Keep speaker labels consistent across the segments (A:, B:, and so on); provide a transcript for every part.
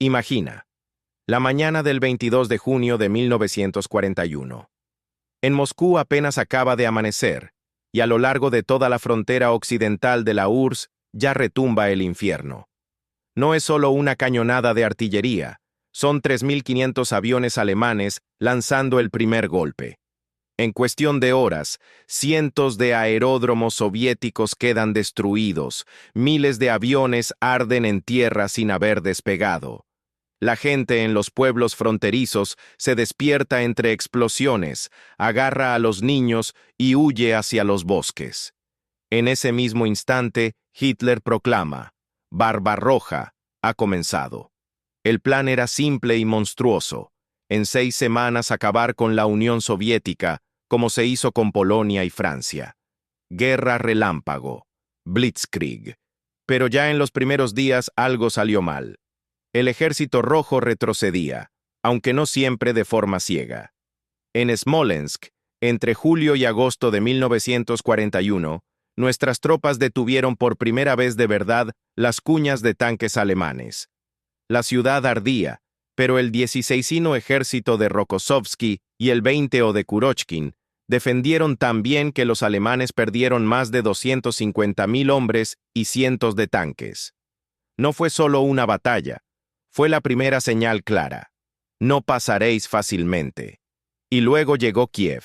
A: Imagina, la mañana del 22 de junio de 1941. En Moscú apenas acaba de amanecer, y a lo largo de toda la frontera occidental de la URSS ya retumba el infierno. No es solo una cañonada de artillería, son 3.500 aviones alemanes lanzando el primer golpe. En cuestión de horas, cientos de aeródromos soviéticos quedan destruidos, miles de aviones arden en tierra sin haber despegado. La gente en los pueblos fronterizos se despierta entre explosiones, agarra a los niños y huye hacia los bosques. En ese mismo instante, Hitler proclama: Barbarroja ha comenzado. El plan era simple y monstruoso: en 6 semanas acabar con la Unión Soviética, como se hizo con Polonia y Francia. Guerra relámpago, Blitzkrieg. Pero ya en los primeros días algo salió mal. El Ejército Rojo retrocedía, aunque no siempre de forma ciega. En Smolensk, entre julio y agosto de 1941, nuestras tropas detuvieron por primera vez de verdad las cuñas de tanques alemanes. La ciudad ardía, pero el 16º ejército de Rokossovski y el 20 de Kurochkin defendieron tan bien que los alemanes perdieron más de 250.000 hombres y cientos de tanques. No fue solo una batalla, fue la primera señal clara: no pasaréis fácilmente. Y luego llegó Kiev.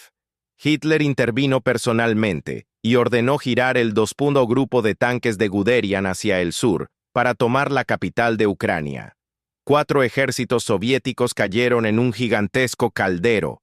A: Hitler intervino personalmente y ordenó girar el 2. Grupo de tanques de Guderian hacia el sur para tomar la capital de Ucrania. 4 ejércitos soviéticos cayeron en un gigantesco caldero.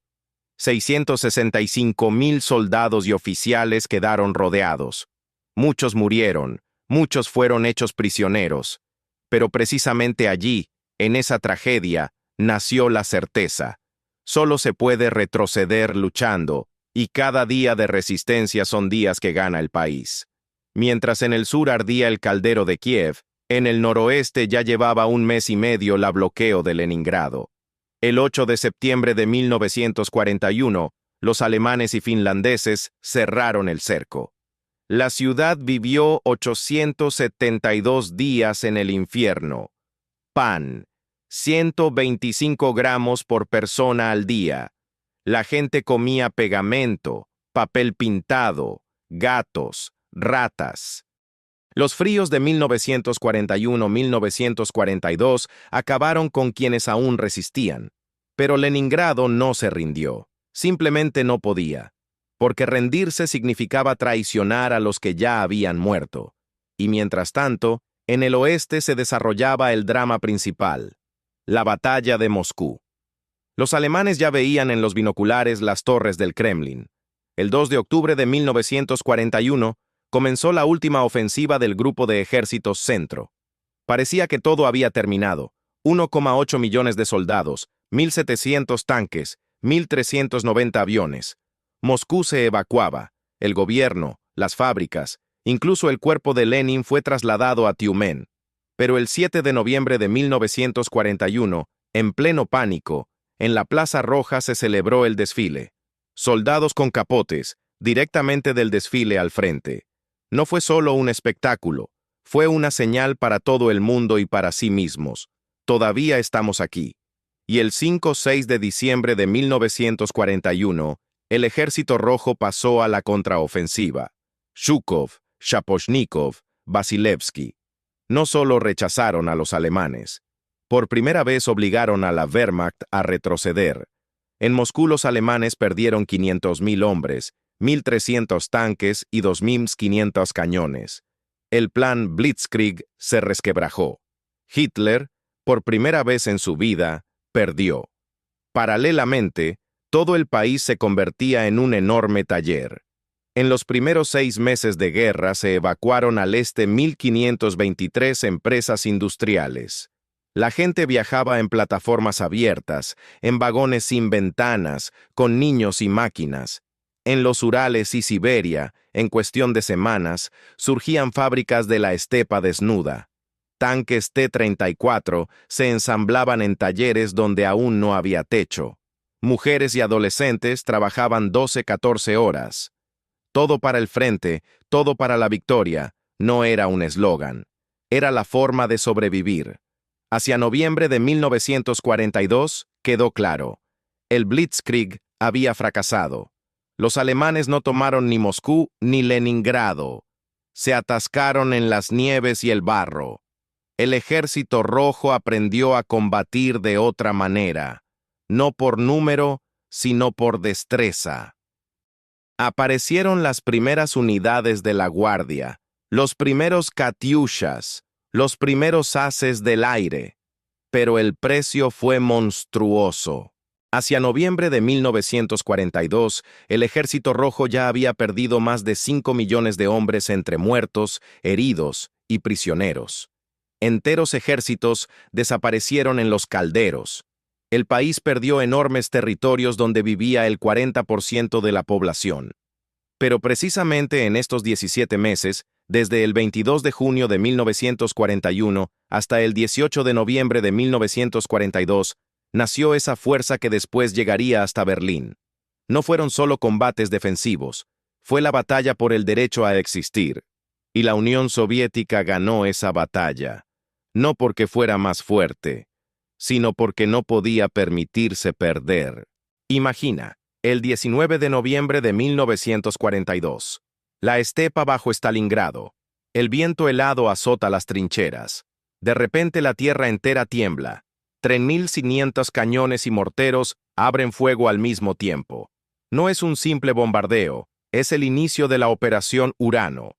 A: 665.000 soldados y oficiales quedaron rodeados. Muchos murieron, muchos fueron hechos prisioneros. Pero precisamente allí, en esa tragedia, nació la certeza: solo se puede retroceder luchando, y cada día de resistencia son días que gana el país. Mientras en el sur ardía el caldero de Kiev, en el noroeste ya llevaba 1 mes y medio la bloqueo de Leningrado. El 8 de septiembre de 1941, los alemanes y finlandeses cerraron el cerco. La ciudad vivió 872 días en el infierno. Pan, 125 gramos por persona al día. La gente comía pegamento, papel pintado, gatos, ratas. Los fríos de 1941-1942 acabaron con quienes aún resistían. Pero Leningrado no se rindió. Simplemente no podía. Porque rendirse significaba traicionar a los que ya habían muerto. Y mientras tanto, en el oeste se desarrollaba el drama principal: la batalla de Moscú. Los alemanes ya veían en los binoculares las torres del Kremlin. El 2 de octubre de 1941 comenzó la última ofensiva del Grupo de Ejércitos Centro. Parecía que todo había terminado: 1,8 millones de soldados, 1.700 tanques, 1.390 aviones. Moscú se evacuaba, el gobierno, las fábricas, incluso el cuerpo de Lenin fue trasladado a Tiumen. Pero el 7 de noviembre de 1941, en pleno pánico, en la Plaza Roja se celebró el desfile. Soldados con capotes, directamente del desfile al frente. No fue solo un espectáculo, fue una señal para todo el mundo y para sí mismos: todavía estamos aquí. Y el 5-6 de diciembre de 1941, el Ejército Rojo pasó a la contraofensiva. Zhukov, Shaposhnikov, Vasilevsky. No solo rechazaron a los alemanes, por primera vez obligaron a la Wehrmacht a retroceder. En Moscú los alemanes perdieron 500.000 hombres, 1.300 tanques y 2.500 cañones. El plan Blitzkrieg se resquebrajó. Hitler, por primera vez en su vida, perdió. Paralelamente, todo el país se convertía en un enorme taller. En los primeros 6 meses de guerra se evacuaron al este 1.523 empresas industriales. La gente viajaba en plataformas abiertas, en vagones sin ventanas, con niños y máquinas. En los Urales y Siberia, en cuestión de semanas, surgían fábricas de la estepa desnuda. Tanques T-34 se ensamblaban en talleres donde aún no había techo. Mujeres y adolescentes trabajaban 12-14 horas. Todo para el frente, todo para la victoria, no era un eslogan. Era la forma de sobrevivir. Hacia noviembre de 1942 quedó claro. El Blitzkrieg había fracasado. Los alemanes no tomaron ni Moscú ni Leningrado. Se atascaron en las nieves y el barro. El Ejército Rojo aprendió a combatir de otra manera, no por número, sino por destreza. Aparecieron las primeras unidades de la Guardia, los primeros Katyushas, los primeros haces del aire, pero el precio fue monstruoso. Hacia noviembre de 1942, el Ejército Rojo ya había perdido más de 5 millones de hombres entre muertos, heridos y prisioneros. Enteros ejércitos desaparecieron en los calderos. El país perdió enormes territorios donde vivía el 40% de la población. Pero precisamente en estos 17 meses, desde el 22 de junio de 1941 hasta el 18 de noviembre de 1942, nació esa fuerza que después llegaría hasta Berlín. No fueron solo combates defensivos, fue la batalla por el derecho a existir. Y la Unión Soviética ganó esa batalla, no porque fuera más fuerte, sino porque no podía permitirse perder. Imagina, el 19 de noviembre de 1942. La estepa bajo Stalingrado. El viento helado azota las trincheras. De repente la tierra entera tiembla. 3.500 cañones y morteros abren fuego al mismo tiempo. No es un simple bombardeo, es el inicio de la Operación Urano.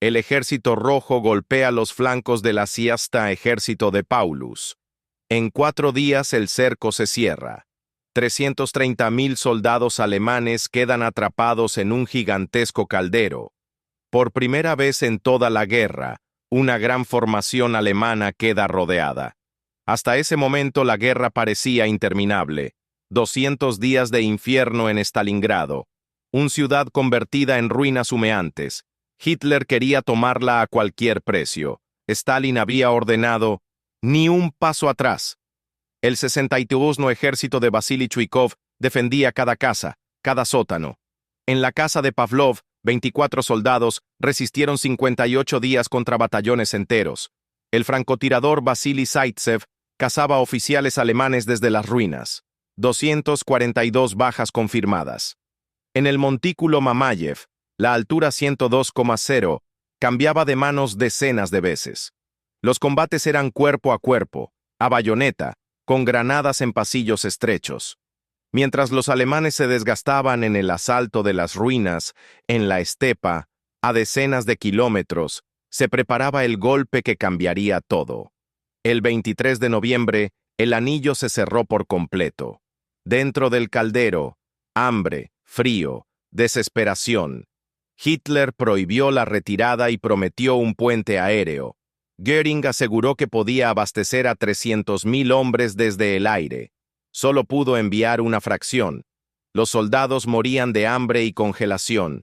A: El Ejército Rojo golpea los flancos del asiasta ejército de Paulus. En 4 días el cerco se cierra. 330.000 soldados alemanes quedan atrapados en un gigantesco caldero. Por primera vez en toda la guerra, una gran formación alemana queda rodeada. Hasta ese momento la guerra parecía interminable. 200 días de infierno en Stalingrado. Una ciudad convertida en ruinas humeantes. Hitler quería tomarla a cualquier precio. Stalin había ordenado, ni un paso atrás. El 62 ejército de Vasily Chuikov defendía cada casa, cada sótano. En la casa de Pavlov, 24 soldados resistieron 58 días contra batallones enteros. El francotirador Vasily Zaitsev cazaba oficiales alemanes desde las ruinas. 242 bajas confirmadas. En el montículo Mamayev, la altura 102,0 cambiaba de manos decenas de veces. Los combates eran cuerpo a cuerpo, a bayoneta, con granadas en pasillos estrechos. Mientras los alemanes se desgastaban en el asalto de las ruinas, en la estepa, a decenas de kilómetros, se preparaba el golpe que cambiaría todo. El 23 de noviembre, el anillo se cerró por completo. Dentro del caldero, hambre, frío, desesperación. Hitler prohibió la retirada y prometió un puente aéreo. Göring aseguró que podía abastecer a 300.000 hombres desde el aire. Solo pudo enviar una fracción. Los soldados morían de hambre y congelación.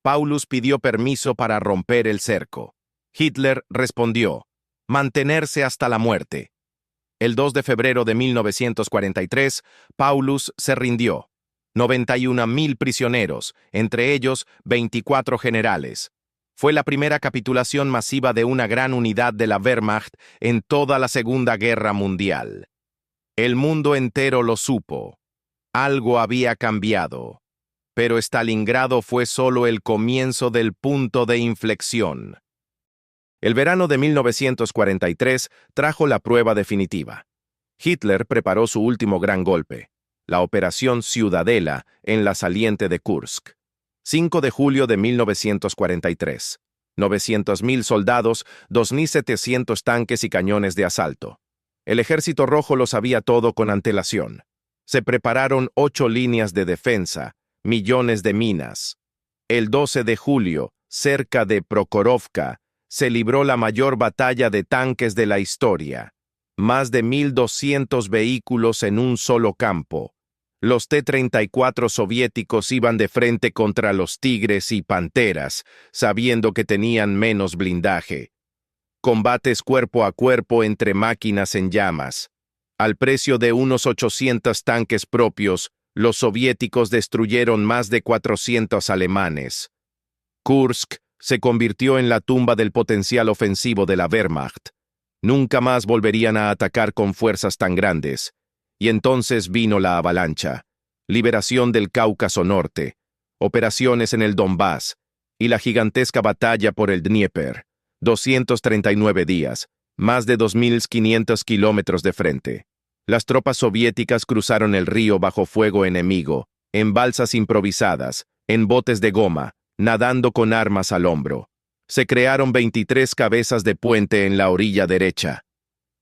A: Paulus pidió permiso para romper el cerco. Hitler respondió, mantenerse hasta la muerte. El 2 de febrero de 1943, Paulus se rindió. 91.000 prisioneros, entre ellos 24 generales. Fue la primera capitulación masiva de una gran unidad de la Wehrmacht en toda la Segunda Guerra Mundial. El mundo entero lo supo. Algo había cambiado. Pero Stalingrado fue solo el comienzo del punto de inflexión. El verano de 1943 trajo la prueba definitiva. Hitler preparó su último gran golpe, la Operación Ciudadela en la saliente de Kursk. 5 de julio de 1943. 900.000 soldados, 2.700 tanques y cañones de asalto. El Ejército Rojo lo sabía todo con antelación. Se prepararon 8 líneas de defensa, millones de minas. El 12 de julio, cerca de Prokhorovka, se libró la mayor batalla de tanques de la historia. Más de 1.200 vehículos en un solo campo. Los T-34 soviéticos iban de frente contra los Tigres y Panteras, sabiendo que tenían menos blindaje. Combates cuerpo a cuerpo entre máquinas en llamas. Al precio de unos 800 tanques propios, los soviéticos destruyeron más de 400 alemanes. Kursk se convirtió en la tumba del potencial ofensivo de la Wehrmacht. Nunca más volverían a atacar con fuerzas tan grandes. Y entonces vino la avalancha, liberación del Cáucaso Norte, operaciones en el Donbass y la gigantesca batalla por el Dnieper, 239 días, más de 2.500 kilómetros de frente. Las tropas soviéticas cruzaron el río bajo fuego enemigo, en balsas improvisadas, en botes de goma, nadando con armas al hombro. Se crearon 23 cabezas de puente en la orilla derecha.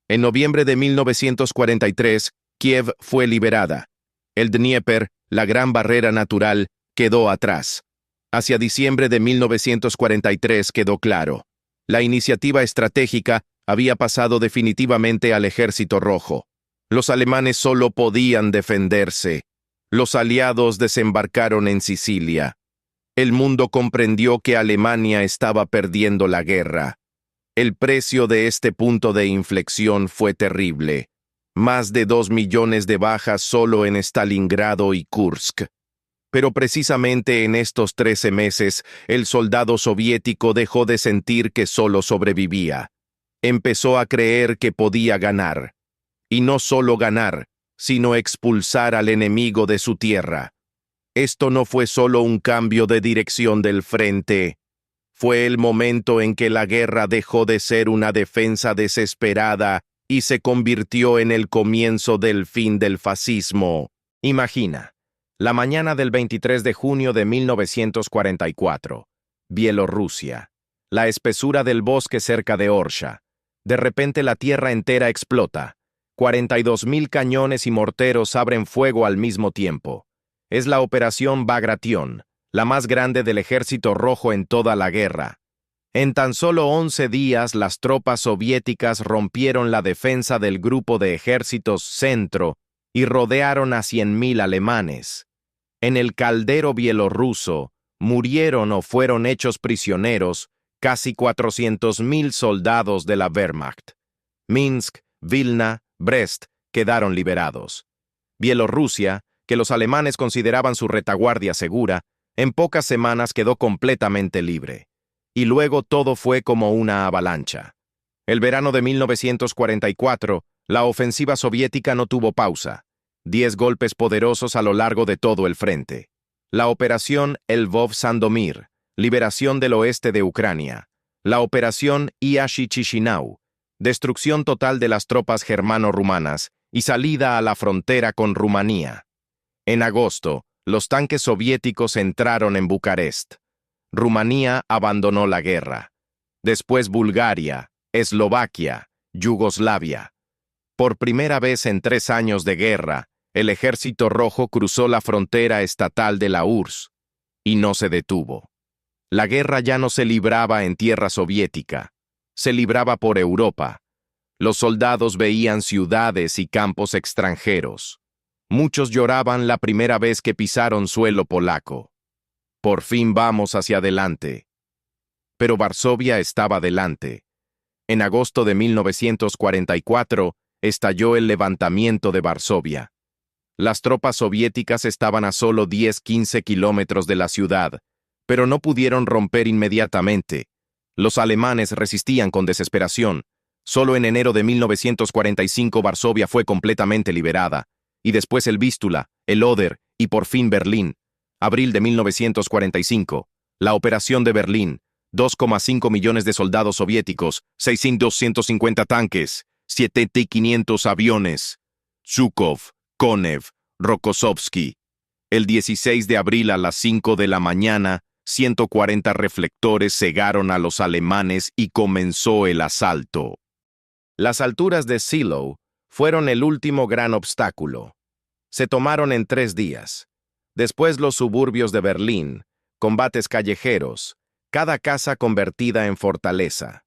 A: En noviembre de 1943, Kiev fue liberada. El Dnieper, la gran barrera natural, quedó atrás. Hacia diciembre de 1943 quedó claro. La iniciativa estratégica había pasado definitivamente al Ejército Rojo. Los alemanes solo podían defenderse. Los aliados desembarcaron en Sicilia. El mundo comprendió que Alemania estaba perdiendo la guerra. El precio de este punto de inflexión fue terrible. Más de 2 millones de bajas solo en Stalingrado y Kursk. Pero precisamente en estos 13 meses, el soldado soviético dejó de sentir que solo sobrevivía. Empezó a creer que podía ganar. Y no solo ganar, sino expulsar al enemigo de su tierra. Esto no fue solo un cambio de dirección del frente. Fue el momento en que la guerra dejó de ser una defensa desesperada y se convirtió en el comienzo del fin del fascismo. Imagina, la mañana del 23 de junio de 1944, Bielorrusia, la espesura del bosque cerca de Orsha. De repente la tierra entera explota. 42.000 cañones y morteros abren fuego al mismo tiempo. Es la Operación Bagration, la más grande del Ejército Rojo en toda la guerra. En tan solo 11 días, las tropas soviéticas rompieron la defensa del grupo de ejércitos Centro y rodearon a 100.000 alemanes. En el caldero bielorruso, murieron o fueron hechos prisioneros casi 400.000 soldados de la Wehrmacht. Minsk, Vilna, Brest quedaron liberados. Bielorrusia, que los alemanes consideraban su retaguardia segura, en pocas semanas quedó completamente libre. Y luego todo fue como una avalancha. El verano de 1944, la ofensiva soviética no tuvo pausa. 10 golpes poderosos a lo largo de todo el frente. La operación Lvov-Sandomir, liberación del oeste de Ucrania. La operación Iashi-Chisinau, destrucción total de las tropas germano-rumanas y salida a la frontera con Rumanía. En agosto, los tanques soviéticos entraron en Bucarest. Rumanía abandonó la guerra. Después Bulgaria, Eslovaquia, Yugoslavia. Por primera vez en 3 años de guerra, el Ejército Rojo cruzó la frontera estatal de la URSS y no se detuvo. La guerra ya no se libraba en tierra soviética, se libraba por Europa. Los soldados veían ciudades y campos extranjeros. Muchos lloraban la primera vez que pisaron suelo polaco. Por fin vamos hacia adelante. Pero Varsovia estaba delante. En agosto de 1944 estalló el levantamiento de Varsovia. Las tropas soviéticas estaban a solo 10-15 kilómetros de la ciudad, pero no pudieron romper inmediatamente. Los alemanes resistían con desesperación. Solo en enero de 1945 Varsovia fue completamente liberada, y después el Vístula, el Oder y por fin Berlín. Abril de 1945, la operación de Berlín, 2,5 millones de soldados soviéticos, 6.250 tanques, 7.500 aviones. Zhukov, Konev, Rokossovsky. El 16 de abril a las 5 de la mañana, 140 reflectores cegaron a los alemanes y comenzó el asalto. Las alturas de Seelow fueron el último gran obstáculo. Se tomaron en 3 días. Después los suburbios de Berlín, combates callejeros, cada casa convertida en fortaleza.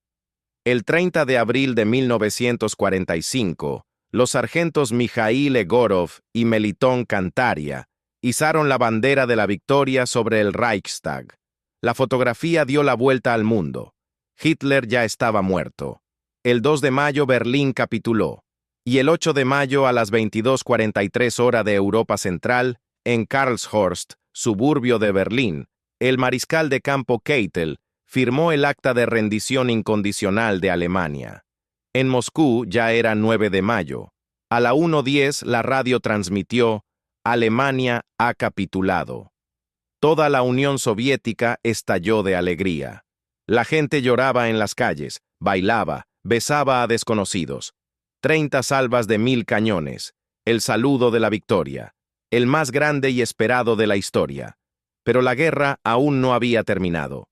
A: El 30 de abril de 1945, los sargentos Mikhail Egorov y Melitón Kantaria izaron la bandera de la victoria sobre el Reichstag. La fotografía dio la vuelta al mundo. Hitler ya estaba muerto. El 2 de mayo Berlín capituló. Y el 8 de mayo a las 22:43 hora de Europa Central, en Karlshorst, suburbio de Berlín, el mariscal de campo Keitel firmó el acta de rendición incondicional de Alemania. En Moscú ya era 9 de mayo. A la 1:10 la radio transmitió: Alemania ha capitulado. Toda la Unión Soviética estalló de alegría. La gente lloraba en las calles, bailaba, besaba a desconocidos. 30 salvas de 1000 cañones, el saludo de la victoria, el más grande y esperado de la historia. Pero la guerra aún no había terminado.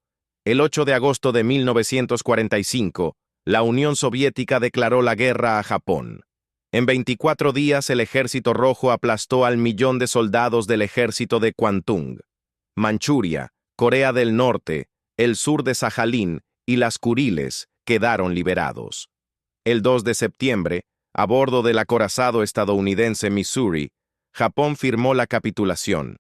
A: El 8 de agosto de 1945, la Unión Soviética declaró la guerra a Japón. En 24 días el Ejército Rojo aplastó al 1.000.000 de soldados del ejército de Kwantung. Manchuria, Corea del Norte, el sur de Sajalín y las Kuriles quedaron liberados. El 2 de septiembre, a bordo del acorazado estadounidense Missouri, Japón firmó la capitulación.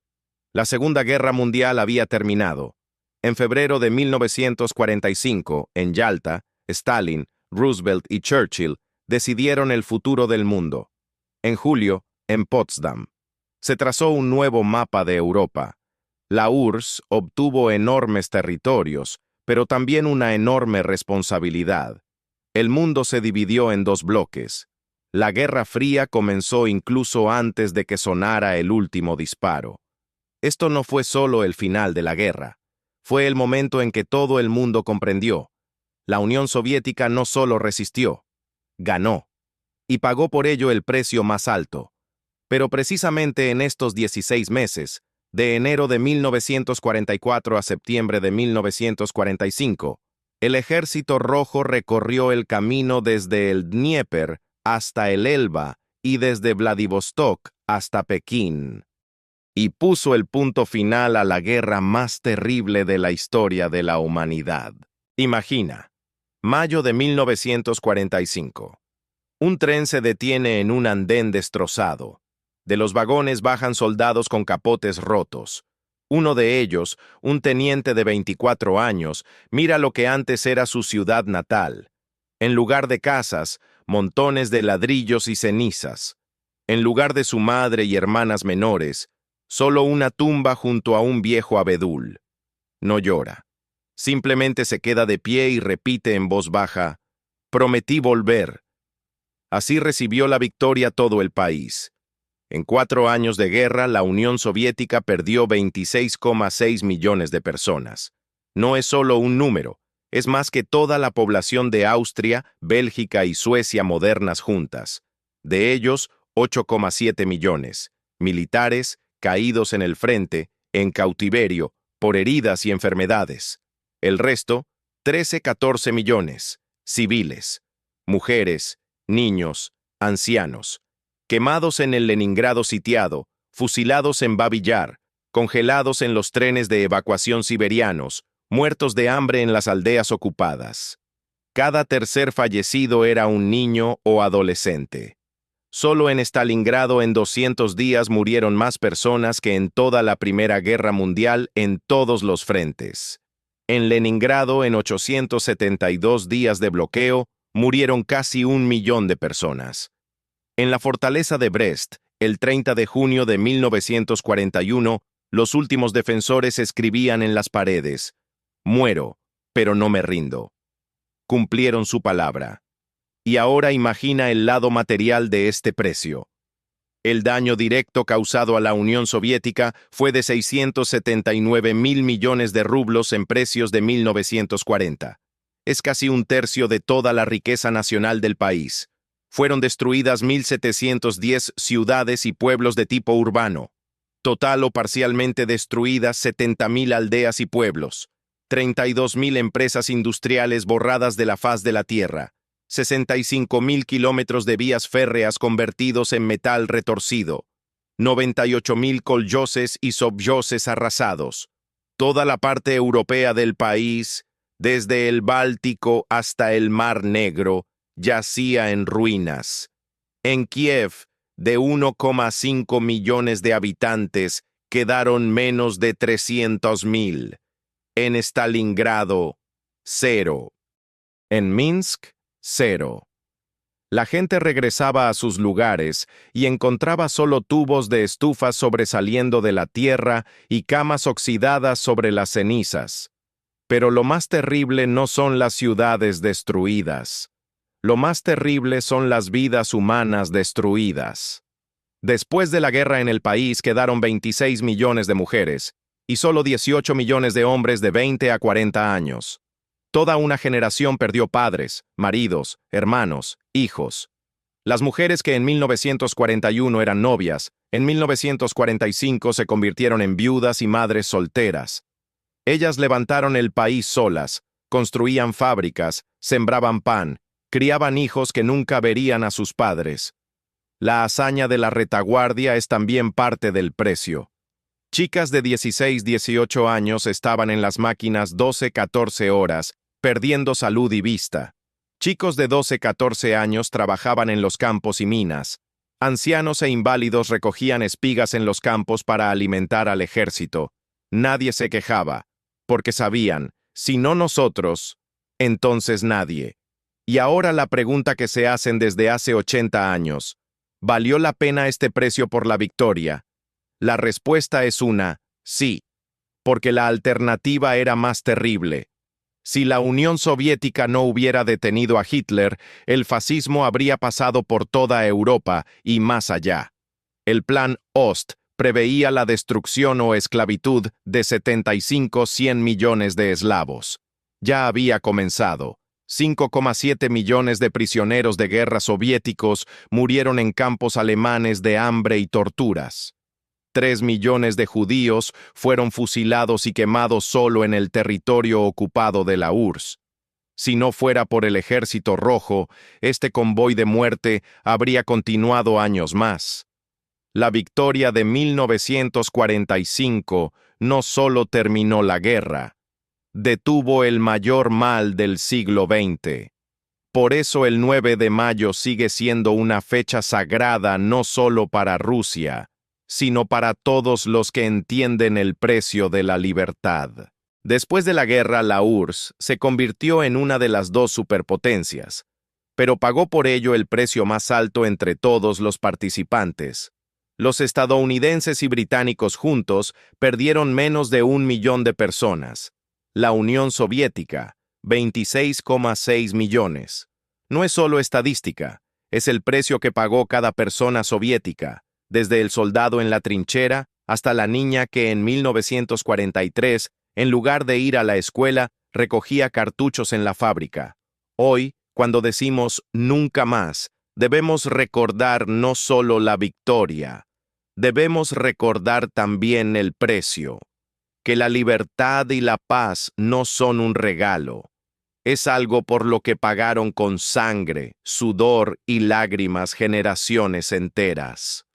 A: La Segunda Guerra Mundial había terminado. En febrero de 1945, en Yalta, Stalin, Roosevelt y Churchill decidieron el futuro del mundo. En julio, en Potsdam, se trazó un nuevo mapa de Europa. La URSS obtuvo enormes territorios, pero también una enorme responsabilidad. El mundo se dividió en dos bloques. La Guerra Fría comenzó incluso antes de que sonara el último disparo. Esto no fue solo el final de la guerra. Fue el momento en que todo el mundo comprendió: la Unión Soviética no solo resistió, ganó, y pagó por ello el precio más alto. Pero precisamente en estos 16 meses, de enero de 1944 a septiembre de 1945, el Ejército Rojo recorrió el camino desde el Dnieper hasta el Elba y desde Vladivostok hasta Pekín, y puso el punto final a la guerra más terrible de la historia de la humanidad. Imagina, mayo de 1945. Un tren se detiene en un andén destrozado. De los vagones bajan soldados con capotes rotos. Uno de ellos, un teniente de 24 años, mira lo que antes era su ciudad natal. En lugar de casas, montones de ladrillos y cenizas. En lugar de su madre y hermanas menores, solo una tumba junto a un viejo abedul. No llora. Simplemente se queda de pie y repite en voz baja: «Prometí volver». Así recibió la victoria todo el país. En 4 años de guerra, la Unión Soviética perdió 26,6 millones de personas. No es solo un número, es más que toda la población de Austria, Bélgica y Suecia modernas juntas. De ellos, 8,7 millones, militares, caídos en el frente, en cautiverio, por heridas y enfermedades. El resto, 13,14 millones, civiles, mujeres, niños, ancianos, quemados en el Leningrado sitiado, fusilados en Babi Yar, congelados en los trenes de evacuación siberianos, muertos de hambre en las aldeas ocupadas. Cada tercer fallecido era un niño o adolescente. Solo en Stalingrado en 200 días murieron más personas que en toda la Primera Guerra Mundial en todos los frentes. En Leningrado, en 872 días de bloqueo, murieron casi 1.000.000 de personas. En la fortaleza de Brest, el 30 de junio de 1941, los últimos defensores escribían en las paredes: «Muero, pero no me rindo». Cumplieron su palabra. Y ahora imagina el lado material de este precio. El daño directo causado a la Unión Soviética fue de 679.000 millones de rublos en precios de 1940. Es casi un tercio de toda la riqueza nacional del país. Fueron destruidas 1.710 ciudades y pueblos de tipo urbano. Total o parcialmente destruidas 70.000 aldeas y pueblos. 32.000 empresas industriales borradas de la faz de la tierra. 65.000 kilómetros de vías férreas convertidos en metal retorcido. 98.000 colloses y sobyoses arrasados. Toda la parte europea del país, desde el Báltico hasta el Mar Negro, yacía en ruinas. En Kiev, de 1,5 millones de habitantes, quedaron menos de 300.000. En Stalingrado, 0. En Minsk, 0. La gente regresaba a sus lugares y encontraba solo tubos de estufas sobresaliendo de la tierra y camas oxidadas sobre las cenizas. Pero lo más terrible no son las ciudades destruidas. Lo más terrible son las vidas humanas destruidas. Después de la guerra en el país quedaron 26 millones de mujeres y solo 18 millones de hombres de 20 a 40 años. Toda una generación perdió padres, maridos, hermanos, hijos. Las mujeres que en 1941 eran novias, en 1945 se convirtieron en viudas y madres solteras. Ellas levantaron el país solas, construían fábricas, sembraban pan, criaban hijos que nunca verían a sus padres. La hazaña de la retaguardia es también parte del precio. Chicas de 16-18 años estaban en las máquinas 12-14 horas, perdiendo salud y vista. Chicos de 12-14 años trabajaban en los campos y minas. Ancianos e inválidos recogían espigas en los campos para alimentar al ejército. Nadie se quejaba, porque sabían, si no nosotros, entonces nadie. Y ahora la pregunta que se hacen desde hace 80 años, ¿valió la pena este precio por la victoria? La respuesta es una, sí, porque la alternativa era más terrible. Si la Unión Soviética no hubiera detenido a Hitler, el fascismo habría pasado por toda Europa y más allá. El Plan Ost preveía la destrucción o esclavitud de 75-100 millones de eslavos. Ya había comenzado. 5,7 millones de prisioneros de guerra soviéticos murieron en campos alemanes de hambre y torturas. 3 millones de judíos fueron fusilados y quemados solo en el territorio ocupado de la URSS. Si no fuera por el Ejército Rojo, este convoy de muerte habría continuado años más. La victoria de 1945 no solo terminó la guerra, detuvo el mayor mal del siglo XX. Por eso el 9 de mayo sigue siendo una fecha sagrada no solo para Rusia, sino para todos los que entienden el precio de la libertad. Después de la guerra, la URSS se convirtió en una de las dos superpotencias, pero pagó por ello el precio más alto entre todos los participantes. Los estadounidenses y británicos juntos perdieron menos de 1 millón de personas. La Unión Soviética, 26,6 millones. No es solo estadística, es el precio que pagó cada persona soviética, desde el soldado en la trinchera hasta la niña que en 1943, en lugar de ir a la escuela, recogía cartuchos en la fábrica. Hoy, cuando decimos nunca más, debemos recordar no solo la victoria, debemos recordar también el precio, que la libertad y la paz no son un regalo, es algo por lo que pagaron con sangre, sudor y lágrimas generaciones enteras.